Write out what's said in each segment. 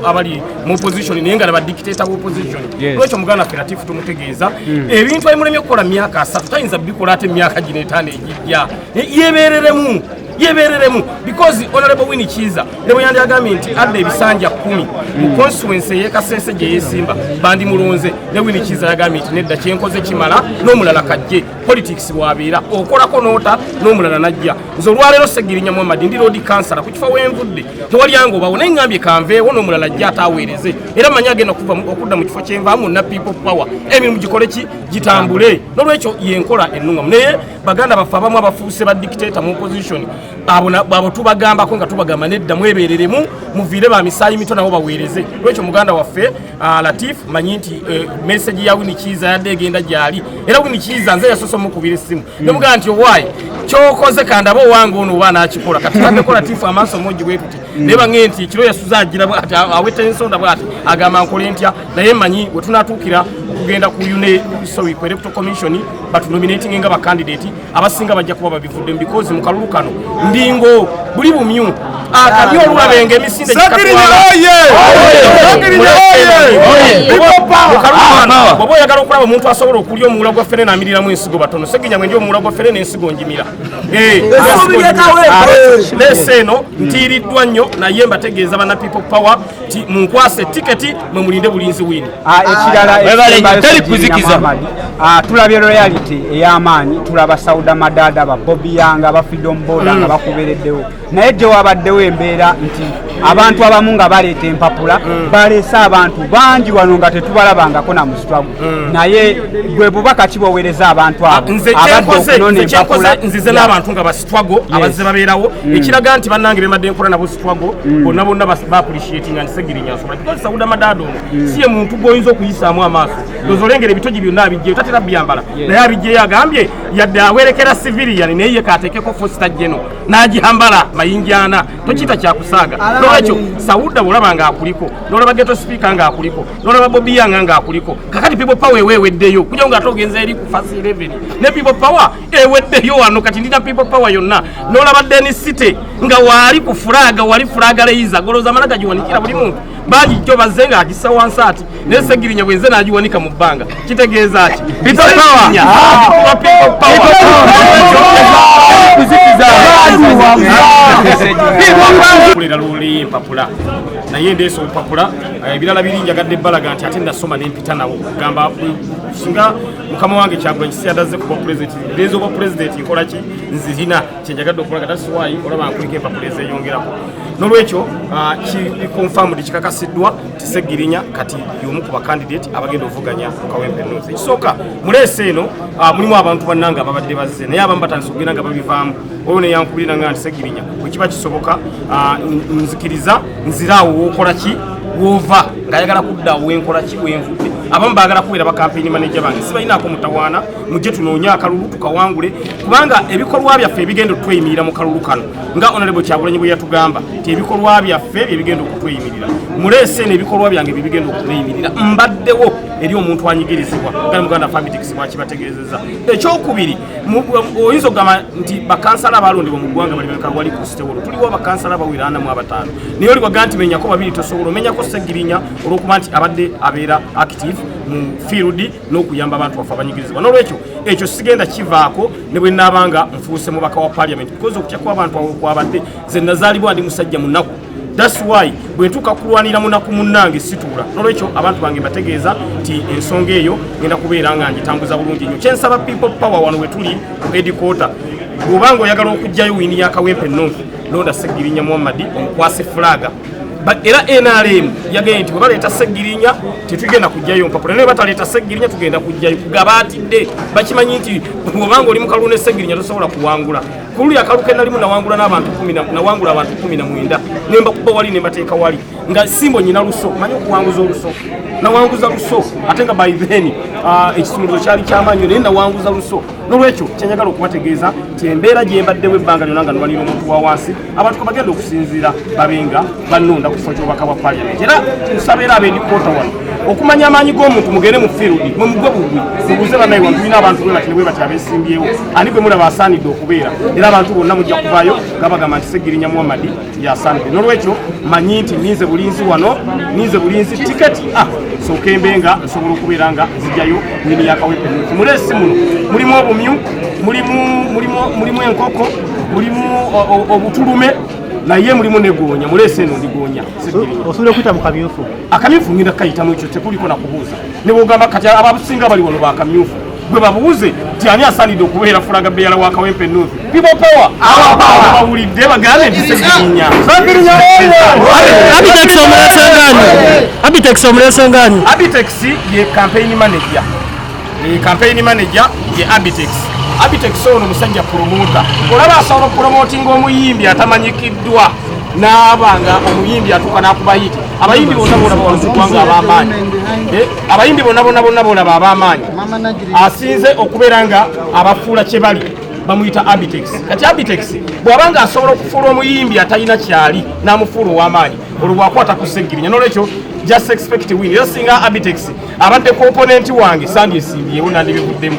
abali mu position nenga na dictator mu position lwecho mugana creative tumutegeeza ebintu ayimulemye okukola myaka 3 tayinza bikola ate myaka gine 5 ejijja yebereremu because honorable Winnie Kiza lebo yandi agament adde ebisanja 10 mu constituency ye Kasese je yesimba bandi mulonze ne Winnie Kiza agament nedda kyenkoze kimala n'omulala kajje politics bwabira okolako nota n'omulala najja nzo lwalero Segirinya Muhammad ndi road councillor ku kifa wenvudde tewali yango bawo n'engambye kanveewo n'omulala ajja ataweereze era manya agenda okudda mu kifo kyenvaamu na people power emirimu gikole ki gitambule n'olwekyo yenkola ennungamu naye baganda bafa abamu abafuuse ba dictator mu opposition abo tubagambako nga tubagamba nedda mwebereremu muviire ba misaayi mito nabo baweereze lwekyo muganda waffe Latif manyi nti message ya Winnie Kiza yadde egenda gyali era Winnie Kiza nze yasoso mukubira essimu nemugamba nti owaayi kyokoze kandabo wange ono oba nakikola kati taddeko Latif amaaso moji bwetuti neba ng'e nti kiro yasuza agira bwati aweta ensonda bwati agamba nkole ntya naye manyi we tunatuukira okugenda ku electoral commission but nominating nga ba candidate abasinga bajja kuba babivudde because mu kalulu kano ndingo buli bumyu akabyo olwabenge emisinde bw'oba oyagala okulaba omuntu asobola okulya omuwula gwa ffene n'amiriramu ensigo batono Segirinya mwe ndi omuwula gwa ffene n'ensigo njimira leese eno ntiiriddwa nnyo naye mbategeeza bana people power ti munkwase tiketi mwe mulinde bulinzi wini ekirala teri kuzikiza tulabye royalty ey'amaanyi tulaba Sauda Madada ba Bobby Yanga ba Freedom Boda nga bakubereddewo naye gye wabaddewo embeera nti abantu abamu nga baleeta empapula baleese abantu bangi wano nga tetubalabangako na musitwago naye gwe bubaka kibowereza abantu abo abadde okunona empapula nzize n'abantu nga basitwago abazze babeerawo ekiraga nti bannange bemadde nkola nabo sitwago bonna bonna ba-appreciatinga nti Segirinya asobola because Sauda Madada ono si ye muntu gw'oyinza okuyisaamu amaaso lozolengera ebitogi byonna abijjeyo tatera byambala naye abijjeyo agambye yadde awerekera civilian naye ye kaateekeko fosta geno n'agihambala mayinjana tokiyita kyakusaaga nolwekyo Sauda bw'olaba ng'akuliko n'olaba Geto Speaker ng'akuliko n'olaba Bobby Yanga ng'akuliko kakati people power eweddeyo kugira nga ate ogenza eri ku fasi 11 ne people power eweddeyo wano kati ndina people power yonna n'olaba Dennis City nga wali ku fulaga wali fulaga leiza goloza amalaga giwanikira buli muntu bangi jjo bazze nga agisa wansi ati naye Segirinya bwenze n'agiwanika mu bbanga kitegeeza ki people kulera luli mpapula naye ndeeso olupapula ebirala birinjagadde ebbalaga nti ate ndasoma nempita nawo kugamba singa mukama wange Kyagulanyi siyadazze kuba president lezo ba president nkola ki nzirina kyenjagadde okulaga tasiwayi olaba nkuliko empapula ezeyongerako n'olwekyo confirmed kikakasiddwa ti Segirinya kati y'omu ku bakandidate abagenda ovuganya mu Kawempe North ekisooka muleese eno mulimu abantu bannanga ababadde bazze naye abamu batandise okugenda nga babivaamu oyo ne yankubirira nga nti Segirinya bwe kiba kisoboka nzikiriza nziraawo wookola ki wova ng'ayagala kudda wenkola ki wenvudde abamu baagala kubeera ba campaign manager bange sibalinaako mutawaana mujje tunoonya akalulu tukawangule kubanga ebikolwa byaffe ebigenda okutweyimirira mu kalulu kano nga Honorable Kyagulanyi bwe yatugamba ti ebikolwa byaffe ebigenda okutweyimirira muleese n'ebikolwa byange bibigenda okutweyimirira mbaddewo eri omuntu anyigirizibwa nga muganda Famitics bwakibategeezezza ekyokubiri oyinza okugamba nti bakansala abalondebwa mu ggwanga bali beka wali ku sitewolo tuliwo bakansala abawera 45 naye oli bwaga nti menyako babiri tosobola omenyako Segirinya olw'okuba nti abadde abeera active mu field n'okuyamba abantu baffe abanyigirizibwa n'olwekyo ekyo sigenda kivaako ne bwe nnaabanga nfuuse mubaka wa parliament because okutyako abantu awo kwabadde ze nazaalibwa ndi musajja munaku that's why bwe ntuuka kulwanira munaku munnange situula n'olwekyo abantu bange bategeeza nti ensonga eyo ngenda kubeera nga ngitambuza bulungi nnyo kyensaba people power wano we tuli ku headquarter bw'obanga oyagala okugjayo wini ya Kawempe North londa Segirinya Muhammad omukwase fulaga era NRM yagenda nti bwe baleeta Segirinya tetugenda kujjayo mpapula naye bataleeta Segirinya tugenda kujjayo kugabaatidde bakimanyi nti bw'obanga oli mu kalulu ne Segirinya tosobola kuwangula kululi akaluke nalimu nawangula n'abantu 10 nawangula abantu 19 nemba kuba wali nembateeka wali nga simbo nyina luso manyi okuwanguza oluso nawanguza luso ate nga by then ekisumuluzo kyali kyamaanyi naye nawanguza luso n'olwekyo kyenjagala okubategeeza ti embeera gye mbaddewo ebbanga lyonna nga nwalira omuntu wa wansi abantu bagenda okusinziira babenga bannonda ku kifo ky'obubaka bwa paliamenti era nsaba era ab'endikoota wano okumanya amaanyi g'omuntu mugende mu fiirudi mwe mugwe bugwi mubuuze bannaye wano tulina abantu bwe bati ne bwe bati abeesimbyewo ani gwe mulaba asaanidde okubeera era abantu bonna mujja kuvaayo nga bagamba nti Seggirinya Muhammad yasaanidde n'olwekyo manyi nti ninze bulinzi wano ninze bulinzi tiketi sooka embenga nsobola okubeera nga nzijjayo nini yakawempe muleesi muno mulimu obumyu mulimu enkoko mulimu obutulume naye mulimu negoonya muleese eno ndigoonya osobola okuyita mu kamyufu akamyufu ngenda kayitamu ekyo tekuliko nakubuuza ne bwogamba kati abasinga bali wano bakamyufu gwe babuuze ti ani asaanidde okubeera fulaga beera wa kawempe nuufu people power bawulidde bagambe nti Seggirinya Abitex ye campaign manager ye Abitex ono musajja promoter olaba asobola okupromotinga omuyimbi atamanyikiddwa n'abanga omuyimbi atuuka n'akubayiti abayimbi bonna bolaba ab'amaanyi abayimbi bonna bolaba ab'amaanyi asinze okubeera nga abafuula kye bali bamuyita Abitex kati Abitex bw'abanga asobola okufuula omuyimbi atalina kyali n'amufuula ow'amaanyi olwo bwakwata ku Seggirinya n'olwekyo just expect win era singa Abitex abadde ku opponent wange sandi esimbyewo nandibivuddemu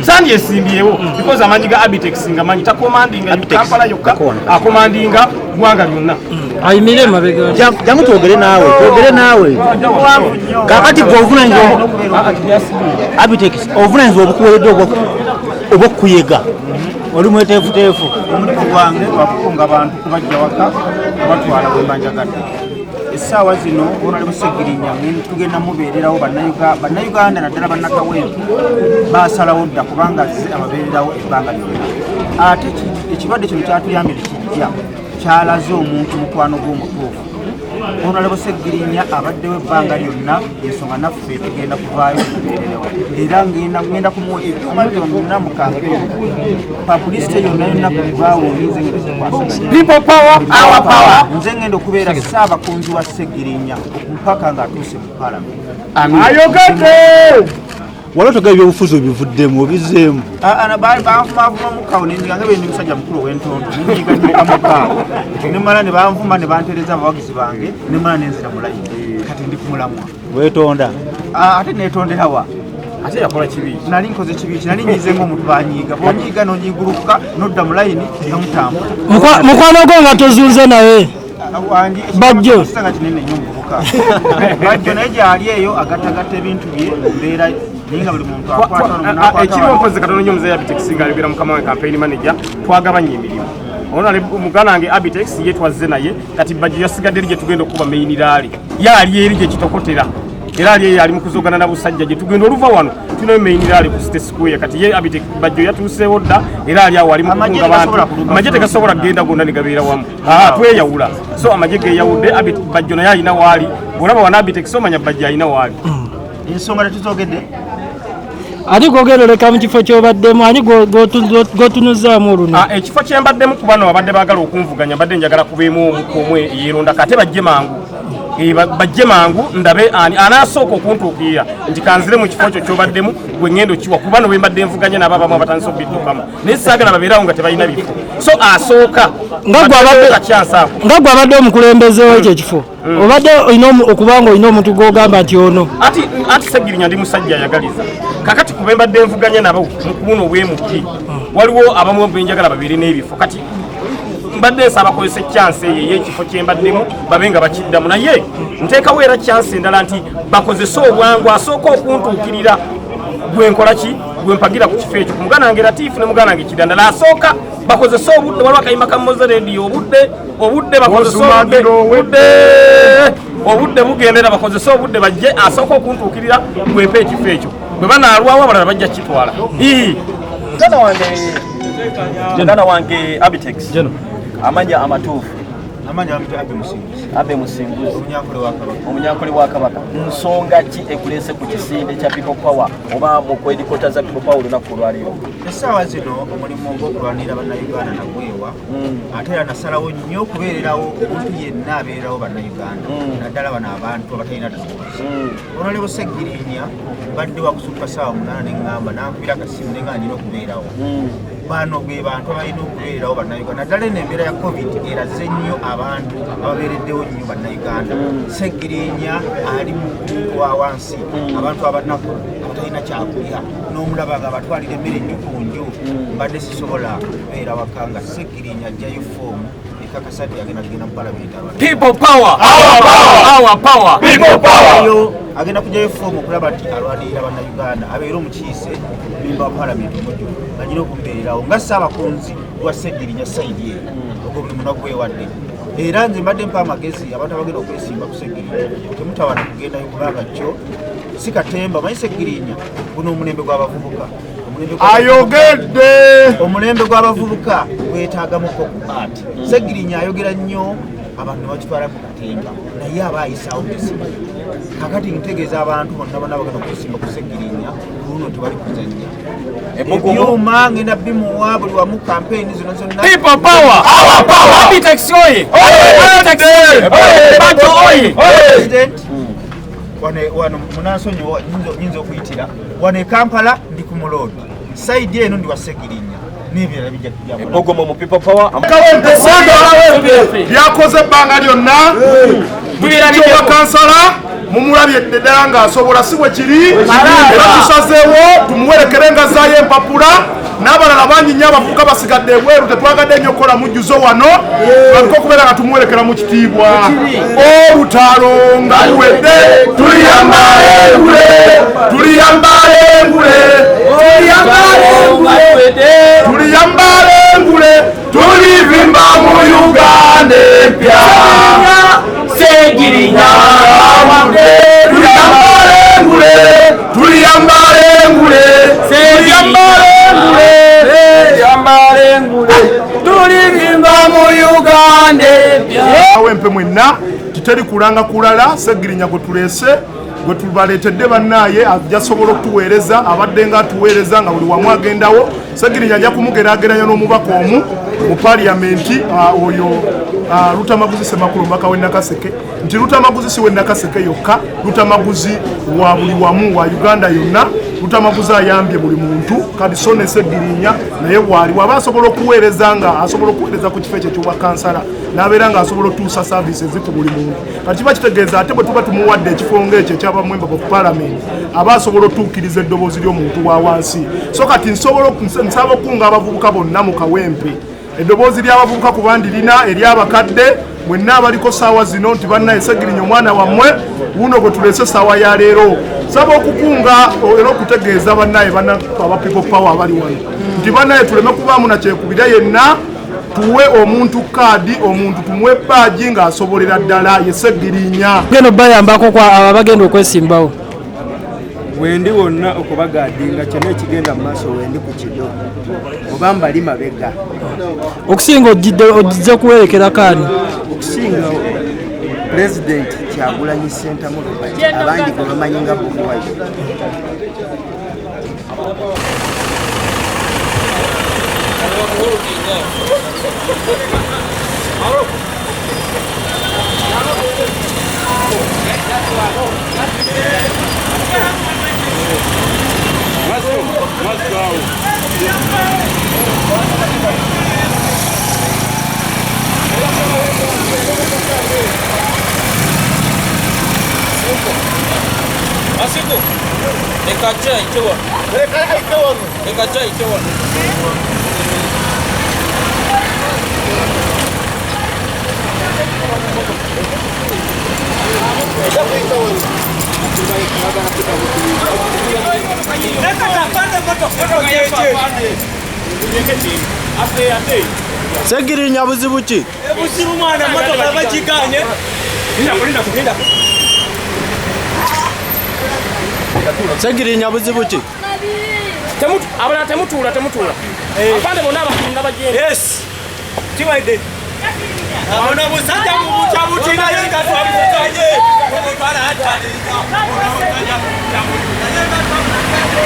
sandi esimbyewo because amanyi ga Abitex nga manyi takomandinga Kampala yokka akomandinga gwanga lyonna ayimire mabega jamu twogere naawe kakati gw'ovunanyizibwa Abitex obuvunanyizibwa obukuweredde obw'okuyega oli mweteefuteefu omulimu gwange gwakukunga abantu kubajja waka kubatwala bwembanjagadde essaawa zino Honorable Seggirinya tugenda mubeererawo bannayuganda naddala bannakawempe baasalawo dda kubanga ze ababeererawo ebbanga lyonna ate ekirwadde kino kyatuyambye tekijja kyalaze omuntu mukwano gw'omutuufu Honorable Seggirinya abaddewo ebbanga lyonna ensonga naffe tugenda kuvaayo tubeererewo era ngenda kumuwa ebyuma byonna mu kampeeni publicity yonna kubawulize people power our power nze ngenda okubeera ssaabakunzi wa Seggirinya mpaka ng'atuuse mu palamenti ayogedde waliwo togera ebyobufuzi obivuddemu obizeemu banvumavuma mukawo nendigange bendi musajja mukulu ow'entondo nenyiga mukawo nemala ne banvuma ne bantereza abawagizi bange nemala nenzira mulayini kati ndi kumulamwa weetonda ate netonderawa ate yakola kibi nali nkoze kibi nali nyize ng'omuntu banyiiga bonyiiga nonyiguluka nodda mulayini namutambula mukwano gwo nga tozunze naye bajjo kisanga kinene nnyo muvubuka bajjo naye gyali eyo agattagatta ebintu bye mbeera ninga buli muntu ekiriwo mpozi katono nnyo muzeeyi Abitex nga ayogera mukama we campaign manager twagabanya emirimu omugana wange Abitex ye twazze naye kati bajjo yasigadde eri gye tugenda okuba main rally yaali eri gye kitokotera era ali yali mukuzogana na busajja gye tugenda oluva wano tulina main rally ku State Square kati ye Abitex bajjo yatuuseewo dda era ali awo ali mukukunga bantu amagye tegasobola kugenda gonna ne gabeera wamu tweyawula so amagye geyawudde bajjo naye alina waali bwolaba wana Abitex omanya bajjo alina waali ensonga tetuzogedde ani gwogerereka mu kifo kyobaddemu ani gwotunuzaamu oluno ekifo kyembaddemu ku bano abadde baagala okunvuganya mbadde njagala kubeemu omukoomu yeeronda kate bajje mangu ndabe ani anaasooka okuntuukirira nti kanzire mu kifo kyo kyobaddemu gwe ngendo kiwa ku bano bembadde nvuganya n'abo abamu abatandise okubiddukamu naye saagala babeerawo nga tebalina bifo so asooka nga gwe abadde omukulembeze w'ekyo ekifo obadde okubanga olina omuntu gw'ogamba nti ono ati Seggirinya ndi musajja ayagaliza kakati ku bembadde nvuganya nabo mu kubuno obwemuki waliwo abamu benjagala babeere n'ebifo kati mbadde nsaba bakozesa chance ey'ekifo kyembaddemu babe nga bakiddamu naye nteekawo era chance endala nti bakozese obwangu asooka okuntuukirira gwenkola ki gwempagira ku kifo ekyo ku mugana wange Latifu ne mugana wange Kidandala asooka bakozese obudde waliwo akayimba ka Moza Radio obudde bakozese obudde bugendera bakozese obudde bajje asooka okuntuukirira gwempa ekifo ekyo bwe banaalwawo abalala bajja kitwala mugana wange Abitex amanya amatuufu amanya amte abe musinguzi omunyankole wa kabaka nsonga ki ekulese ku kisinde kya People Power oba mu kwedikota za People Power olunaku olwaleero essaawa zino omulimu gw'okulwanira bannayuganda nagwewa ate era nasalawo nnyo okubeererawo omuntu yenna abeererawo bannayuganda naddala bano abantu abatalina tasobozi olwaleero Seggirinya mbadde wakusukka ssaawa 8 neŋŋamba nankubira akasimu ne nga nina okubeerawo bano gwe bantu abalina okubeererawo bannayuganda naddala eno embeera ya covid eraze nnyo abantu ababeereddewo nnyo bannayuganda Seggirinya ali mu muntu wa wansi abantu abanaku abatalina kyakulya n'omulaba nga batwalira emmere enjukunju mbadde sisobola kubeera waka nga Seggirinya ajjayo foomu ekakasadi agenda kugenda mu palamenti People Power, our power, People Power. Agenda kujjayo foomu okulaba nti alwanirira bannayuganda abeera omukiise memba wa palamenti omujju agina okumubeererawo nga ssaabakunzi lwa Seggirinya sayidi ye ogwo buli munaku weewadde era nze mbadde mpa amagezi abantu abagenda okwesimba ku Seggirinya temutawana kugendayo kubanga kyo si katemba manyi Seggirinya guno omulembe gw'abavubuka ayogedde omulembe gw'abavubuka gwetaagamuko ku ati Seggirinya ayogera nnyo abantu bakitwala ku katemba naye aba ayisaawo kisimu kakati ntegeeza abantu bonna bagenda okwesimba ku Seggirinya luno tebali kuzannya ebyuma ngenda bimuwa buli wamu kampeyini zino zonna People Power, our power, Abitex oye, President wano munansonyiwa nyinza okuyitira wano e Kampala ndi ku Mulodi saidi eno ndi wa Seggirinya n'ebirala bijja kujja ogomo mu People Power byakoze ebbanga lyonna tulira kansala mumulabye ddala ng'asobola si bwe kiri era tusazeewo tumuwerekere nga zaayo empapula n'abalala bangi nnyo abavubuka basigadde ebweru tetwagadde nnyo okukola mujjuzo wano baliko okubeera nga tumuwerekera mu kitiibwa olutalo nga luwedde tuliyambala engule tulivimba mu Uganda empya Seggirinya tulivimba mu Uganda awempe mwenna tuteri kulanga kulala Seggirinya gwe tuleese gwe tubaleetedde bannaaye ajasobola okutuweereza abadde nga atuweereza nga buli wamu agendawo Seggirinya ajja kumugeraageranya n'omubaka omu mu paliyamenti oyo Lutamaguzi Ssemakulu omubaka w'e Nakaseke nti Lutamaguzi si w'e Nakaseke yokka Lutamaguzi wa buli wamu wa Uganda yonna Lutamaguzi ayambye buli muntu kati so ne Seggirinya naye bwali waba asobola okuweereza nga asobola okuweereza ku kifo ekyo ky'obwakansala n'abeera nga asobola otuusa services ku buli muntu kati kiba kitegeeza ate bwe tuba tumuwadde ekifo ng'ekyo eky'abamwemba of parliament aba asobola otuukiriza eddoboozi ly'omuntu wa wansi so kati nsaba okunga abavubuka bonna mu kawempe eddoboozi ly'abavubuka ku bandi lina ery'abakadde mwenna abaliko saawa zino nti bannaye Seggirinya omwana wammwe wuno gwe tuleese saawa ya leero saba okukunga era okutegeeza bannaye aba People Power abali wano nti bannaye tuleme kubaamu nakyekubira yenna tuwe omuntu kaadi omuntu tumuwe baaji ng'asobolera ddala ye Seggirinya geno bayambako kwa abagenda okwesimbawo wendi wonna okubagadinga kyonna ekigenda mu maaso wendi ku kido oba mbali mabega okusinga ojjidde kuwerekera kaani okusinga pulezidenti Kyagulanyi Ssentamu abandi gwe bamanyi nga Bobi Asiku, ekacha ikiwa. Ekacha ikiwa. Seggirinya buzibu ki? Buzibu mwana motoka bakiganye. Linda. Seggirinya buzibu ki? Temutuula. Apande bonna abagenda bagenda. Yes. Kibaide. Ono musajja mu bucabuti naye nga twamukanye. Omutwala ataliika. Musajja mu bucabuti naye nga twamukanye.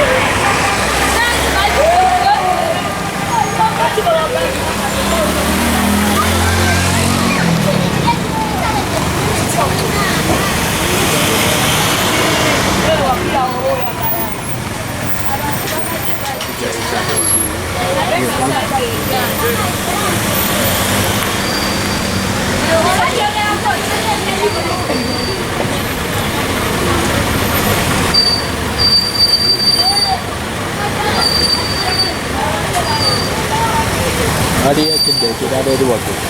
Ali ekidde ekirala eri waggulu.